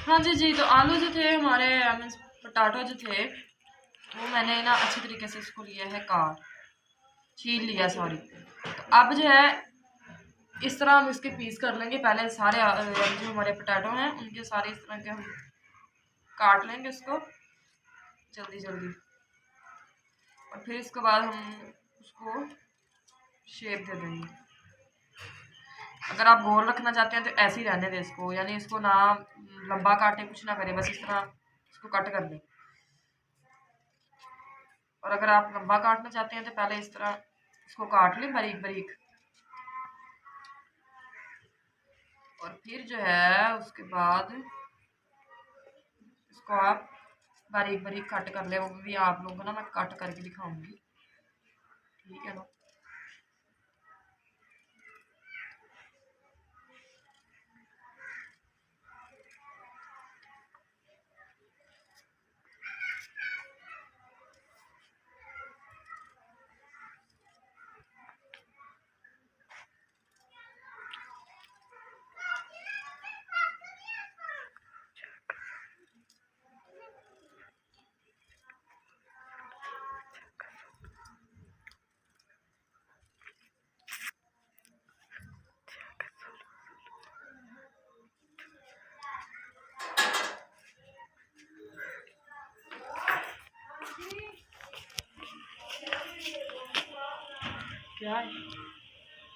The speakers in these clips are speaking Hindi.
हाँ जी जी, तो आलू जो थे हमारे मीन्स पोटैटो जो थे वो मैंने ना अच्छी तरीके से इसको लिया है काट, छील लिया सॉरी। तो अब जो है इस तरह हम इसके पीस कर लेंगे। पहले सारे जो हमारे पोटैटो हैं उनके सारे इस तरह के हम काट लेंगे इसको जल्दी जल्दी, और फिर इसके बाद हम उसको शेप दे देंगे। अगर आप गोल रखना चाहते हैं तो ऐसे ही रहने दें इसको, यानी इसको ना लंबा काटे कुछ ना करें, बस इस तरह इसको कट कर दें। और अगर आप लंबा काटना चाहते हैं तो पहले इस तरह इसको काट लें बारीक बारीक, और फिर जो है उसके बाद इसको आप बारीक बारीक कट कर ले। वो भी आप लोगों को ना मैं कट करके दिखाऊंगी, ठीक है ना। क्या है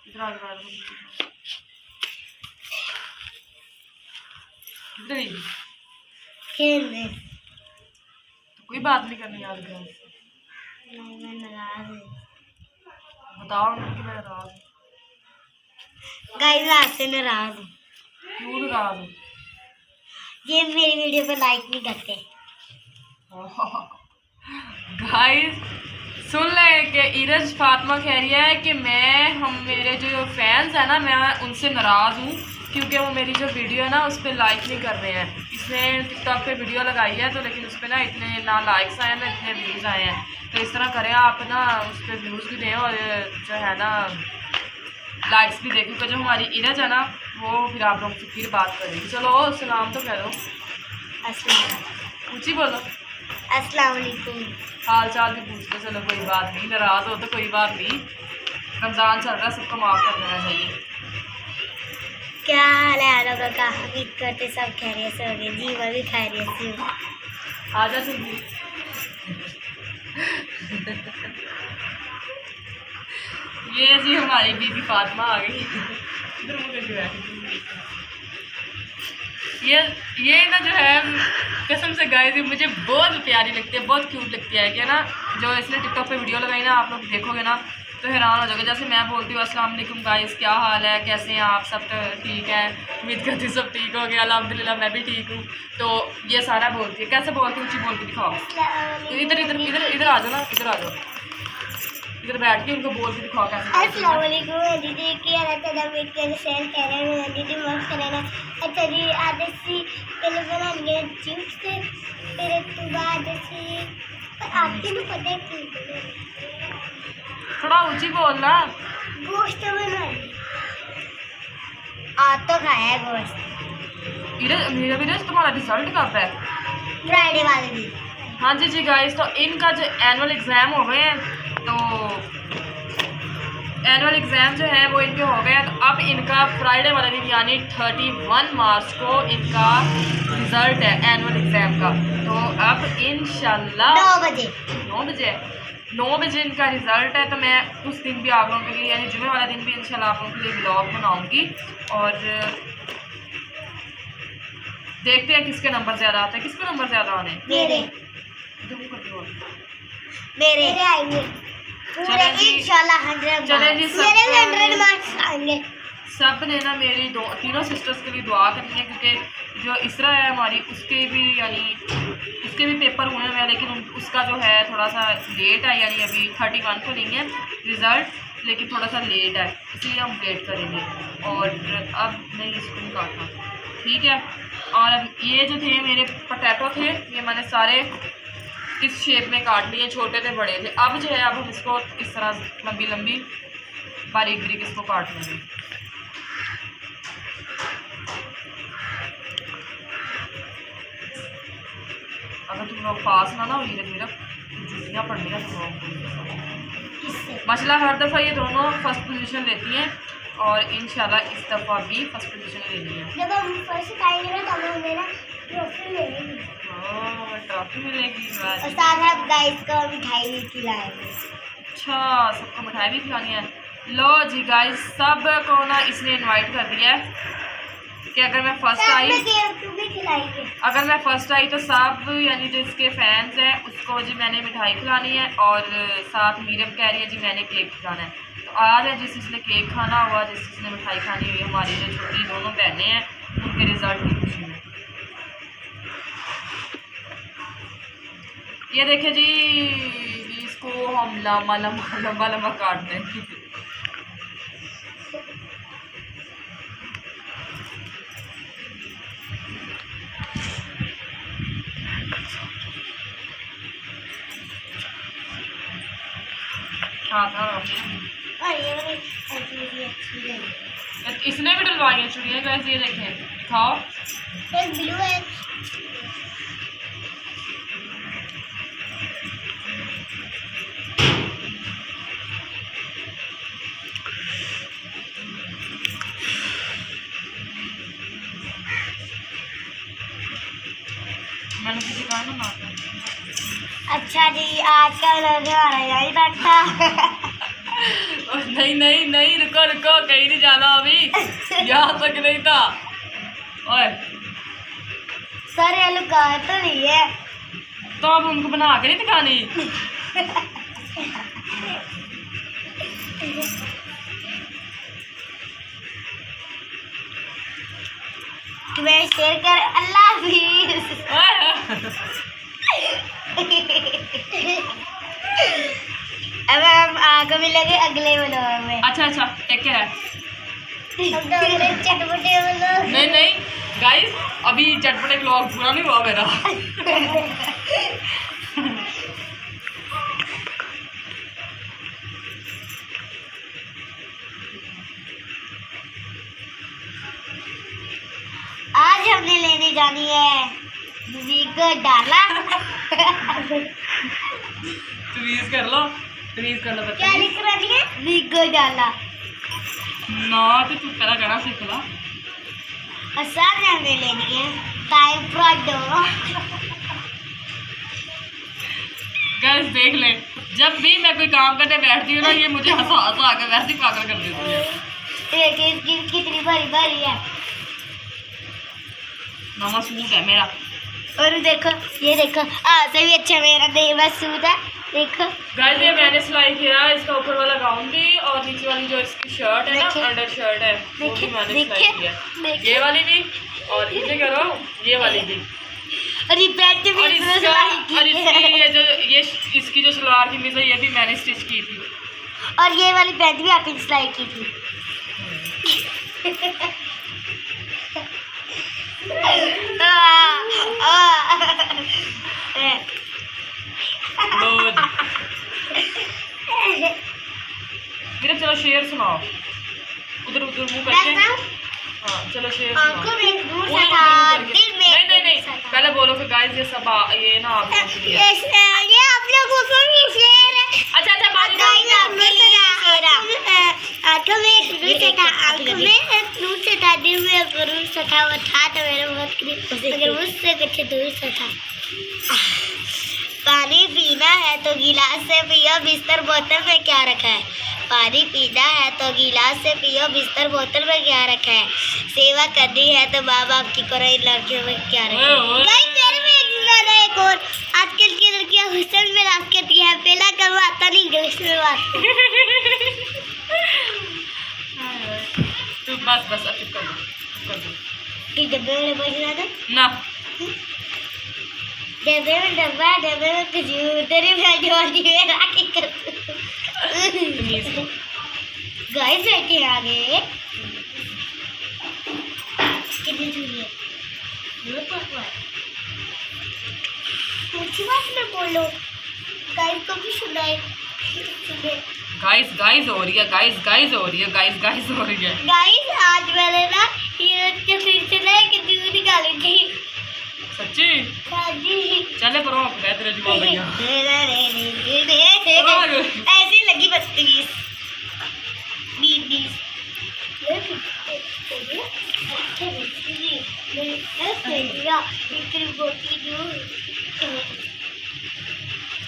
इधर खेलने तो कोई बात नहीं करनी यार। मैं नाराज हूँ बताओ कि मैं नाराज हूँ। गाइस, आपसे नाराज हूँ। क्यों नाराज हूँ? ये मेरी वीडियो पे लाइक नहीं करते। गाइस सुन ले कि इरज फातिमा कह रही है कि मेरे जो फैंस हैं ना, मैं उनसे नाराज़ हूँ क्योंकि वो मेरी जो वीडियो है ना उस पर लाइक नहीं कर रहे हैं। इसने टिकटॉक पे वीडियो लगाई है तो लेकिन उस पर ना इतने ना लाइक्स आए ना इतने व्यूज़ आए हैं। तो इस तरह करें आप ना उस पर व्यूज़ भी दें और जो है ना लाइक्स भी दें, क्योंकि जो हमारी इरज है ना वो फिर आप लोगों से फिर बात करेगी। चलो सलाम तो कह दो, ऊँची बोलो। अस्सलाम वालेकुम। हाल चाल भी पूछ लो। चलो कोई बात नहीं, नाराज़ हो तो कोई बात नहीं, रमज़ान चल रहा है, सबको माफ़ कर देना चाहिए। क्या हाल है आप लोगों का? उम्मीद करते सब खैरियत से होंगे। जी मैं भी खैरियत से हूँ। आजा सुनिए। ये जी हमारी बीबी फातिमा आ गई। इधर मुझे जो है ये ना जो है कसम से गाइस मुझे बहुत प्यारी लगती है, बहुत क्यूट लगती है। कि ना जो इसने टिकटॉक पे वीडियो लगाई ना, आप लोग देखोगे ना तो हैरान हो जाओगे। जैसे मैं बोलती हूँ अस्सलाम वालेकुम गाइस, क्या हाल है, कैसे हैं आप सब? तो ठीक है, उम्मीद करती सब ठीक हो गया, अल्हम्दुलिल्लाह मैं भी ठीक हूँ। तो ये सारा बोलती है। कैसे बोलती हूँ? ऊँची बोल के दिखाओ। तो इधर इधर इधर इधर आ जाओ ना, इधर आ जाओ, इधर बैठ के उनको बोल के दिखाओ कैसे। अस्सलाम वालेकुम दीदी, क्या रहता है? वेट कर शेयर कर रहे हैं दीदी, मस्त करना। अच्छा जी, आज सी पहले बनाएंगे चिप्स, फिर उसके बाद सी आपके भी पता है कि थोड़ा ऊँची बोलना। गोश्त बनाएंगे। आज तो खाया है गोश्त। इधर मेरा भी तुम्हारा रिजल्ट कब है? फ्राइडे वाले दिन। हाँ जी जी गाइस, तो इनका जो एनुअल एग्ज़ाम हो गए हैं, तो एनुअल एग्ज़ाम जो है वो इनके हो गए हैं। तो अब इनका फ्राइडे वाला दिन यानी 31 मार्च को इनका रिज़ल्ट है एनुअल एग्ज़ाम का। तो अब इंशाल्लाह 9 बजे इनका रिज़ल्ट है। तो मैं उस दिन भी आप लोगों के लिए यानी जुमे वाला दिन भी इंशाल्लाह आप लोगों के लिए व्लॉग बनाऊँगी, और देखते हैं किसके नंबर ज़्यादा आते हैं। किसके नंबर ज़्यादा आने हैं? मेरे आएंगे पूरे इंशाल्लाह 100 मार्क्स आएंगे। सब ने ना मेरी तीनों सिस्टर्स के लिए दुआ करनी है, क्योंकि जो इसरा है हमारी उसके भी पेपर हुए हैं, लेकिन उसका जो है थोड़ा सा लेट है, यानी अभी 31 को नहीं है रिज़ल्ट, लेकिन थोड़ा सा लेट है, इसलिए हम वेट करेंगे। और अब नहीं इसको नहीं काटना, ठीक है। और अब ये जो थे मेरे पोटैटो थे, ये मैंने सारे इस शेप में काट लिए, छोटे थे बड़े थे। अब जो है अब हम इसको इस तरह लंबी लंबी बारीक बारीक इसको काट लेंगे। अगर तुम लोग पास ना हो ये मेरा जुटियाँ पड़नी है तुम लोगों किससे? को। माशाल्लाह हर दफ़ा ये दोनों फर्स्ट पोजीशन लेती हैं और इंशाल्लाह इस दफ़ा भी फर्स्ट पोजीशन लेनी है। जब हम फर्स्ट आएंगे ना तब हमें ना ट्रॉफी मिलेगी ट्रॉफी मिलेगी और साथ आप गाइस को मिठाई भी खिलाएंगे। अच्छा, सबको मिठाई भी खिलानी है। लो जी गाइस, सब को ना इसने इनवाइट कर दिया है कि अगर मैं फर्स्ट आई भी खिलाएंगे। अगर मैं फर्स्ट आई तो सब यानी जो इसके फैंस हैं उसको जी मैंने मिठाई खिलानी है और साथ मीरम कह रही है जी मैंने केक खिलाना है। तो आज है जिस जिसने केक खाना हुआ, जिस जिसने मिठाई खानी हुई, हमारी जो छोटी दोनों बहनें हैं उनके रिजल्ट की खुशी में। ये देखे जी इसको हम लम्बा लम्बा लम्बा लम्बा काट देंगे। हाँ और ये वाली अच्छी लगी। इसने भी डलवाई है चूड़ियाँ गाइस, ये देखें दिखाओ। एक ब्लू है। मैंने किसी का ना अच्छा जी, आज का व्लॉग हमारा यही तक था। नहीं नहीं नहीं, रुको रुको, कहीं नहीं जाना अभी, यहाँ तक नहीं था। ओए सर ये लुका तो नहीं है तो अब उनको बना के नहीं दिखानी। तुम्हें शेयर कर। अल्लाह हाफिज़। अब हम आगे मिलेंगे अगले व्लॉग में। अच्छा अच्छा, टेक केयर है। चटपटे व्लॉग। नहीं नहीं गाइस, अभी चटपटे व्लॉग पूरा नहीं हुआ मेरा। आज हमने लेने जानी है वीगो डाला। तमीज कर लो, तमीज कर लो क्या बच्चे। लिख रही है? वीगो डाला। ना तो तू पहला गाना सीख ला। और साथ में हमने लेनी है टाइपराइडो। गाइस देख ले, जब भी मैं कोई काम करने बैठती हूँ ना ये मुझे हंसा हंसा आकर वैसे ही पागल कर देती है। देखिए इसकी कितनी बड़ी बड़ी है। नवा सूट है मेरा। और देखो, ये देखो से भी अच्छा मेरा देवा सूट है। देखो गाइस ये मैंने सिलाई किया है, इसका ऊपर वाला गाउन भी और नीचे वाली जो इसकी शर्ट है ना, देखिए। अंडर शर्ट है, वो भी मैंने सिलाई देखिए की है। देखिए। ये वाली भी और इसे करो, ये वाली भी। और ये पैंट भी और इसमें इसका सिलाई की और इसकी है। ये जो ये इसकी जो सलवार कमीज है ये भी मैंने स्टिच की थी। और ये वाली पैंट भी आपने सिलाई की थी। मेरा चलो शेर सुनाओ, उधर उधर मुंह करके। हाँ चलो शेर सुनाओ। नहीं नहीं नहीं, पहले बोलो कि गाइस ये सब ये ना आप लोगों के लिए। ये आप लोगों को भी शेर है। अच्छा अच्छा बात आंखों में एक फ्रूट था, आंखों में एक फ्रूट था, दिल में एक फ्रूट था, वो था तो मेरे बहुत करीब, मगर मुझसे कुछ दूर से था। पानी पीना है तो गिलास से पियो, बिस्तर बोतल में क्या रखा है? पानी पीना है तो गिलास से पियो, बिस्तर बोतल में क्या रखा है? सेवा करनी है तो माँ बाप की करो, इन लड़कियों में क्या रखा है? गाइस मेरे में एक और, आजकल की लड़कियां हुस्न में रात करती है, पहला कब आता नहीं इंग्लिश में बात। तू बस बस अब चुप कर दो, चुप कर दो। कि डब्बे में बजना था ना डब्बे में डब्बा, डब्बे में खजूर, तेरी भाजी वाली में राखी कर। तमीज को। गाइस बैठे आगे कितनी दूरी है? बात में बोलो, गाइस को भी सुनाए। गाइस गाइस हो रही है, गाइस गाइस हो रही है, गाइस गाइस हो रही है। गाइस आज मैंने ना ये फिर से ना एक दूध निकाली थी। सच्ची? हाँ जी। चल चले पर तेरे जवाब भैया ऐसी लगी बदतमीज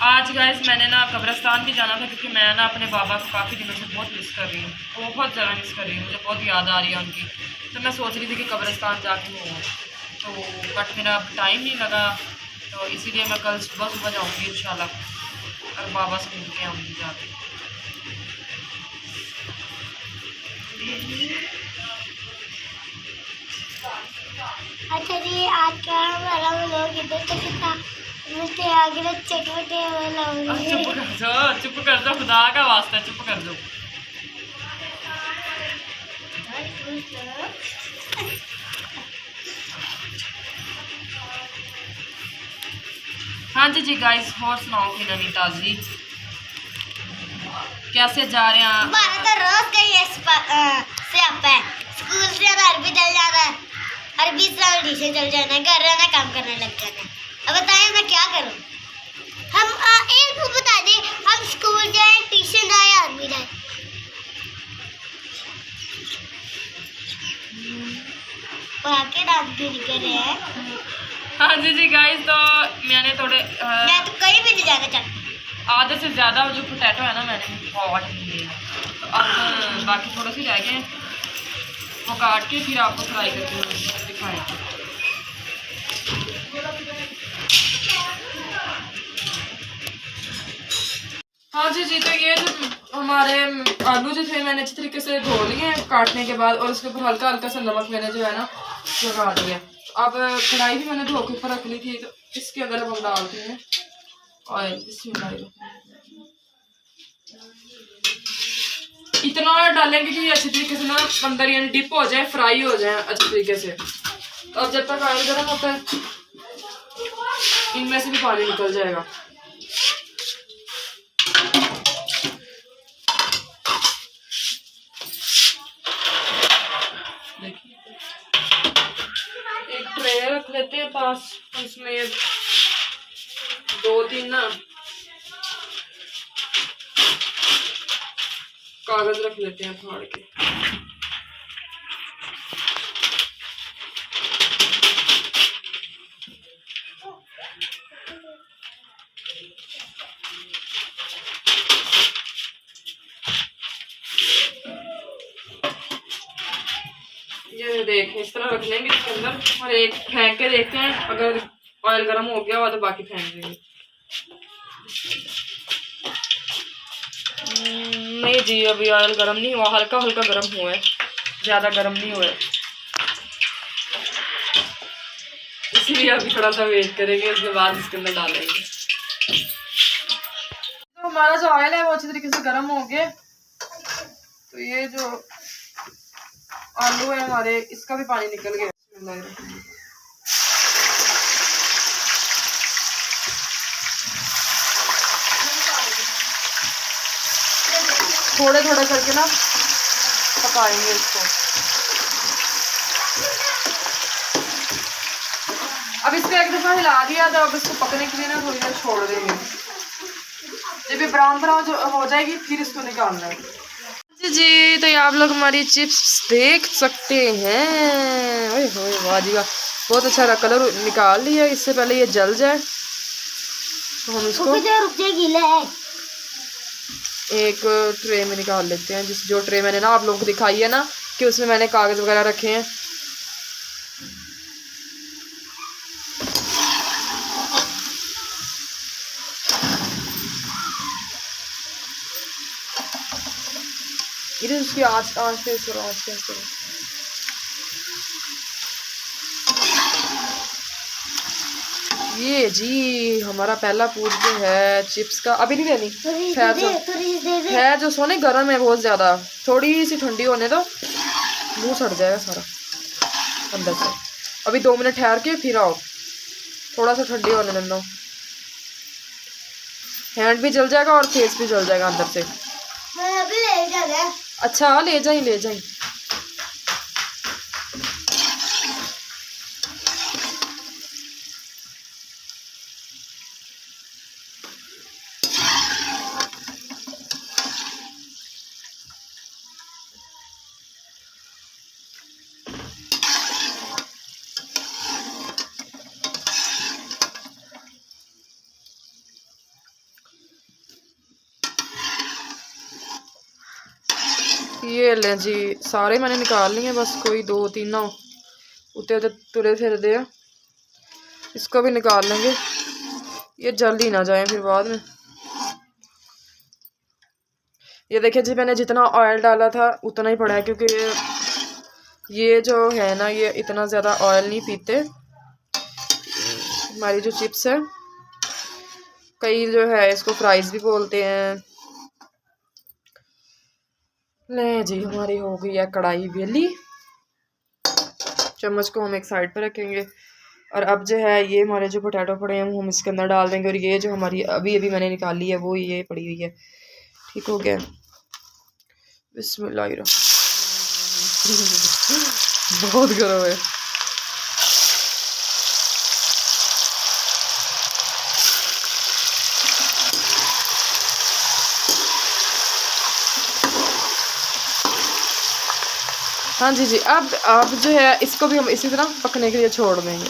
आज गाइस मैंने ना कब्रिस्तान भी जाना था क्योंकि मैं ना अपने बाबा को काफ़ी दिनों से बहुत मिस कर रही हूँ, बहुत ज़्यादा मिस कर रही हूँ, मुझे बहुत याद आ रही है उनकी। तो मैं सोच रही थी कि कब्रिस्तान जाके हूँ तो बट मेरा टाइम नहीं लगा, तो इसीलिए मैं कल सुबह सुबह जाऊँगी इंशाल्लाह और बाबा से मिल के आऊँगी जाके। अच्छा जी, आज का हमारा व्लॉग इधर तक था। मिलते हैं आगे चटपटे व्लॉग में। चुप कर दो खुदा का वास्ता, चुप कर दो। हाँ जी गाइस, और सुनाओ कि नवी ताजी कैसे जा रहे हैं? हमारा तो रोज का ये स्यापा है। स्कूल से अरबी चल जाना है, अरबी से से चल जाना है, घर रहना, काम करने लग जाना है। अब बताएं मैं क्या करूं? हम एक को बता दें, हम स्कूल जाए, ट्यूशन जाए, अरबी जाए। बाकी डांस भी निकल रहे हैं। हाँ जी गाइस, तो मैंने थोड़े मैं तो कहीं भी नहीं जाना चाहती। आधे से ज़्यादा जो पोटैटो है ना मैंने काट लिए, तो अब बाकी थोड़े से रह गए, वो काट के फिर आपको फ्राई करके दिखाएंगे। हाँ जी, तो ये जो हमारे आलू जो थे मैंने अच्छी तरीके से धो लिए हैं काटने के बाद, और उसके ऊपर हल्का हल्का सा नमक मैंने जो है ना लगा दिया। अब कढ़ाई भी मैंने धो के ऊपर रख ली थी, तो इसके अंदर हम डालते हैं ऑयल। इतना ऑयल डालेंगे कि अच्छी तरीके से ना अंदर यानी डिप हो जाए, फ्राई हो जाए अच्छी तरीके से। तो अब जब तक ऑयल गर्म होता है इनमें से भी पानी निकल जाएगा। एक ट्रे रख लेते हैं पास, उसमें 2-3 ना कागज रख लेते हैं फाड़ के। ये देखें, इस तरह रख लेंगे इसके अंदर, और एक फेंक के देखते हैं, अगर ऑयल गर्म हो गया हुआ तो बाकी फेंक देंगे। नहीं जी, अभी ऑयल गर्म नहीं हुआ, हल्का हल्का गर्म हुआ है, ज़्यादा गर्म नहीं हुआ है, इसलिए अभी थोड़ा सा वेट करेंगे, उसके बाद इसके अंदर डालेंगे। तो हमारा जो ऑयल है वो अच्छी तरीके से गर्म हो गया। तो ये जो आलू है हमारे, इसका भी पानी निकल गया। थोड़े थोड़े करके ना पकाएंगे इसको। अब इसको एक दफा हिला दिया, तो अब इसको पकने के लिए ना थोड़ी देर छोड़ देंगे। जब ये ब्राउन ब्राउन जो हो जाएगी फिर इसको निकालना है। जी, तो ये आप लोग हमारी चिप्स देख सकते हैं। ओए होए वाह जी वाह, बहुत अच्छा कलर निकाल लिया। इससे पहले ये जल जाए तो हम इसको एक ट्रे में निकाल लेते हैं। जो ट्रे मैंने ना आप लोगों को दिखाई है ना कि उसमें मैंने कागज वगैरह रखे हैं। इधर उसकी आँच तेज करो, आँच तेज करो। ये जी हमारा पहला पूछ जो है चिप्स का। अभी नहीं देनी, है जो सोने गर्म है बहुत ज़्यादा, थोड़ी सी ठंडी होने दो, मुंह सड़ जाएगा सारा अंदर से। अभी 2 मिनट ठहर के फिर आओ, थोड़ा सा ठंडी होने देना, हैंड भी जल जाएगा और फेस भी जल जाएगा अंदर से। अच्छा ले जाई ले जाई। ये लें जी, सारे मैंने निकाल लिए, बस कोई 2-3 ना उते उते तुरे फिरते हैं। इसको भी निकाल लेंगे, ये जल्द ही ना जाए फिर बाद में। ये देखिए जी, मैंने जितना ऑयल डाला था उतना ही पड़ा है, क्योंकि ये जो है ना, ये इतना ज़्यादा ऑयल नहीं पीते। हमारी जो चिप्स है, कई जो है इसको फ्राइज भी बोलते हैं। ले जी, हमारी हो गई है कढ़ाई वेली। चम्मच को हम एक साइड पर रखेंगे और अब जो है ये हमारे जो पोटैटो पड़े हैं वो हम इसके अंदर डाल देंगे। और ये जो हमारी अभी अभी मैंने निकाली है वो ये पड़ी हुई है। ठीक हो गया, बिस्मिल्लाह। बहुत गर्म है। हाँ जी जी, अब जो है इसको भी हम इसी तरह पकने के लिए छोड़ देंगे।